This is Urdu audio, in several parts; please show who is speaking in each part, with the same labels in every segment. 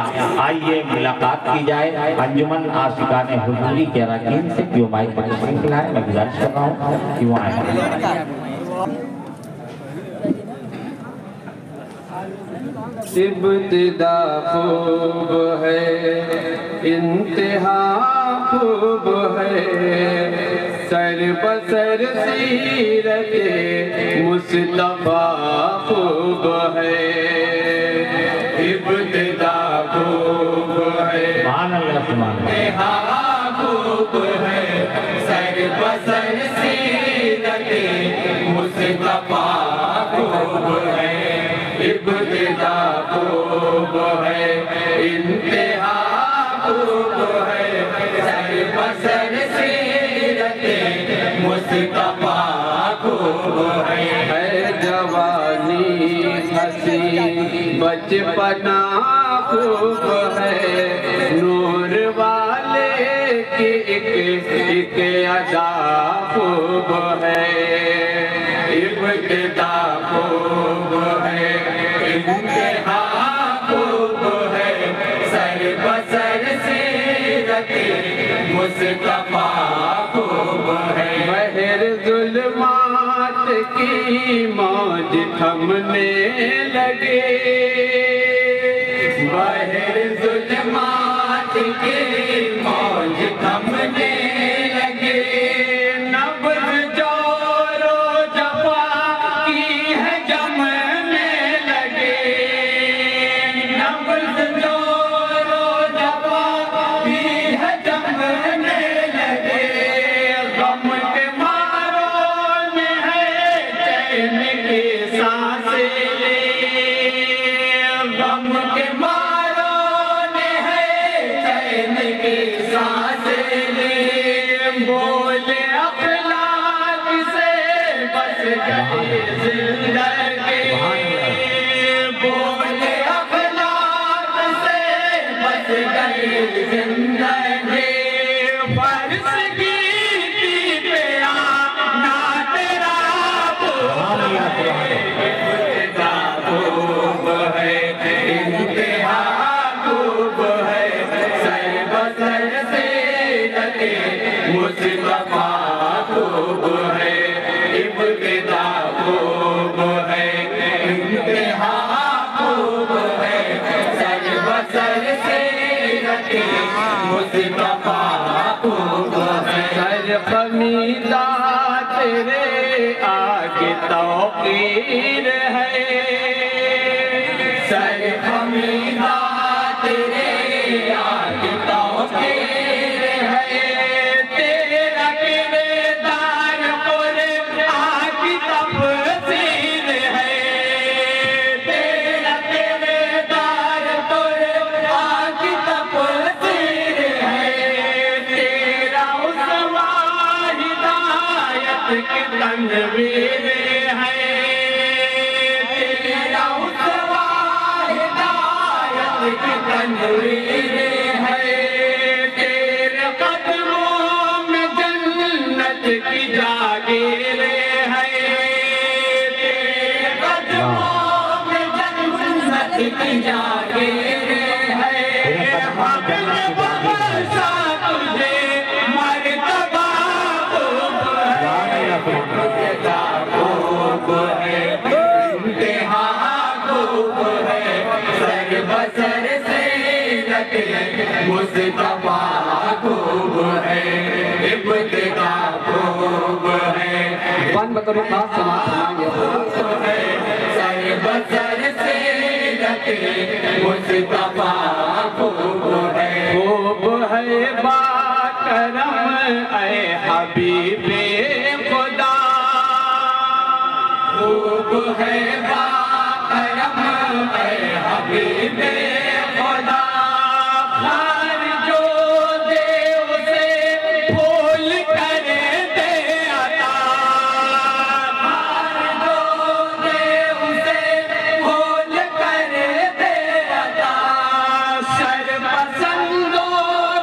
Speaker 1: آئیے ملاقات کی جائے انجمن عاشقان حضوری کے اراکین سے کیوں مائک پر تشریف لائے. میں گزارش کر رہا ہوں کیوں آئے.
Speaker 2: ابتدا خوب ہے انتہا خوب ہے سر بسر سیرت مصطفیٰ خوب ہے. ابتدا خوب ہے انتہا خوب ہے سر بسر سیرت مصطفیٰ خوب ہے. ابتدا خوب ہے انتہا خوب ہے سر بسر سیرت مصطفیٰ خوب ہے. جوانی ہنسی بچپنا خوب ہے نور والے کی ایک ادا خوب ہے. ابتدا خوب ہے انتہا خوب ہے سر بسر سیرت مصطفیٰ خوب ہے. بحر ظلمات کی موج تھمنے لگے بحر ظلمات کی موج تھمنے لگے نبض جور و جفا کی ہے جمنے لگے نبض جور و جفا کی ہے جمنے لگے. غم کے ماروں میں ہے چین کی سانسیں لے غم کے ماروں میں ہے چین کی سانسیں لے. بولے اخلاق سے بس گئی زندگی بولے اخلاق سے بس گئی زندگی. برس گیتی پہ آنا تیرا ابتدا خوب ہے انتہا خوب ہے سر بسر سیرت مصطفیٰ خوب ہے. ابتدا خوب ہے انتہا خوب ہے سر بسر سیرت مصطفیٰ خوب ہے. سر خمیدہ تیرے آگے توقیر ہے سر خمیدہ تیرے آگے توقیر ہے. تیرا کردار قرآن کی تفسیر ہے تیرا کردار قرآن کی تفسیر ہے. تیرا اسوہ ہدایت کی تنویر ہے تیرا اسوہ ہدایت کی تنویر ہے. تیرے قدموں میں جنت کی جاگیر ہے تیرے قدموں میں جنت کی جاگیر ہے. ہم نے بخشا تجھے مرتبہ خوب ہے. ابتدا خوب ہے انتہا خوب ہے سر بسر سیرت مصطفیٰ خوب ہے. ابتدا خوب ہے بطور خاص سماعت ہے سر بسر سیرت مصطفیٰ خوب ہے. خوب ہے با کرم اے حبیب خدا خوب ہے با کرم اے حبیب خدا. خار جو دے اسے پھول کر دے عطا خار جو دے اسے پھول کر دے عطا. سر پسندوں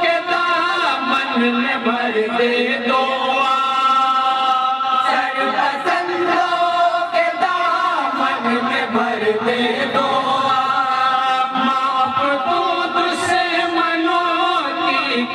Speaker 2: کے دامن میں بھر دے دعا سر پسندوں کے دامن میں بھر دے دعا. معاف تو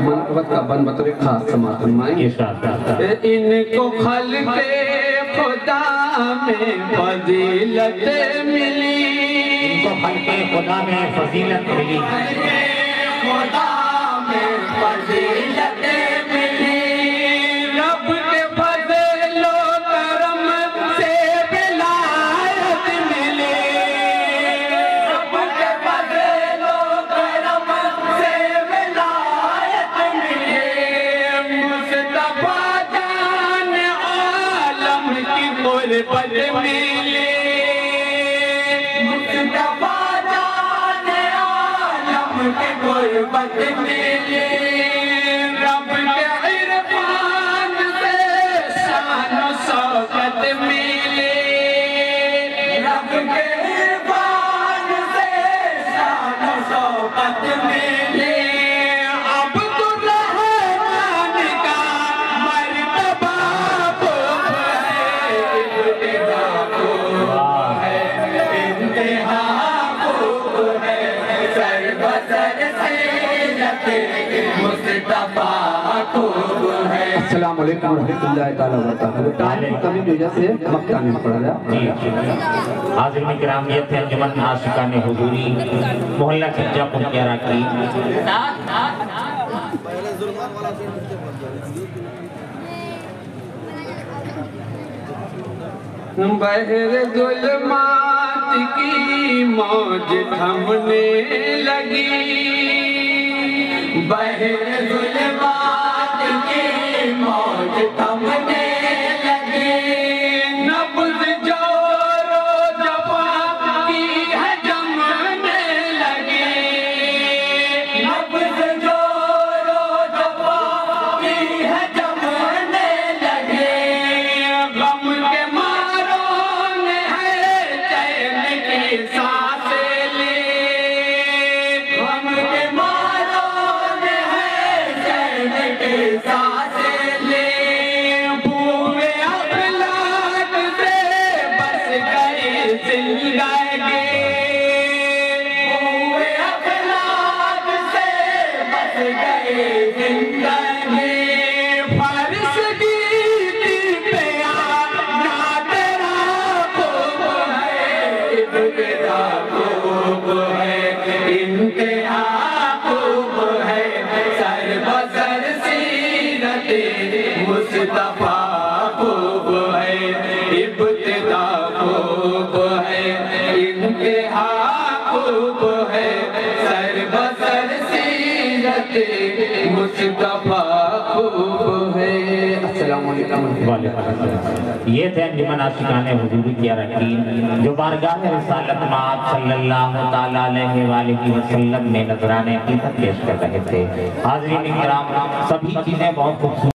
Speaker 3: منقبت کا بند بطور خاص سماعت فرمائیں. ان کو خلق خدا میں فضیلت ملی,
Speaker 1: ان کو خلق خدا میں فضیلت ملی,
Speaker 2: خدا میں فضیلت ملی,
Speaker 3: رب کے فضل و کرم سے ولایت ملی,
Speaker 2: رب کے فضل و کرم سے ولایت ملی,
Speaker 3: مصطفیٰ جان عالم کی قربت ملی,
Speaker 2: مصطفیٰ جان عالم کے قربت ملی,
Speaker 3: رب کے عرفان سے شان و شوکت ملی,
Speaker 2: رب کے عرفان سے شان و شوکت ملی,
Speaker 3: عبدالرحمن کا مرتبہ خوب ہے,
Speaker 2: انتہا خوب ہے, سر بسر سیرت مصطفیٰ خوب ہے.
Speaker 3: السلام علیکم ورحمۃ اللہ تعالیٰ وبرکاتہ. ٹائم کمی کی وجہ سے وقت آنے پڑا رہا.
Speaker 1: حاضرین کرام, یہ تھے انجمن عاشقان حضوری محلہ چچا پنکیرا کی.
Speaker 3: بحر ظلمات کی موج تھمنے لگی,
Speaker 2: بحر ظلمات کی موج تھمنے لگی,
Speaker 3: نبض جور و جفا کی ہے جمنے لگی,
Speaker 2: نبض جور و جفا کی ہے جمنے لگی,
Speaker 3: غم کے ماروں نے ہے چین کی سانسیں لی,
Speaker 2: غم کے ماروں نے ہے چین کی سانسیں لی,
Speaker 3: بوئے افلاک سے بس گئی زندگی,
Speaker 2: ہوئے افلاک سے بس گئی زندگی,
Speaker 3: فارس گیتی پہ آنا تیرا خوب ہے,
Speaker 2: ابتدا خوب ہے, انتہا خوب ہے, سر بسر سیرت مصطفیٰ خوب ہے,
Speaker 3: ابتدا خوب ہے, انتہا خوب ہے, سر بسر سیرت مصطفیٰ خوب ہے. السلام علیکم.
Speaker 1: یہ تھے انجمن عاشقان حضوری کی اراکین جو بارگاہ رسالت میں آپ صلی اللہ تعالیٰ علیہ وآلہ وسلم میں نذرانے عقیدت پیش کر رہے تھے. حاضرین کرام, سبھی چیزیں بہت خوبصورت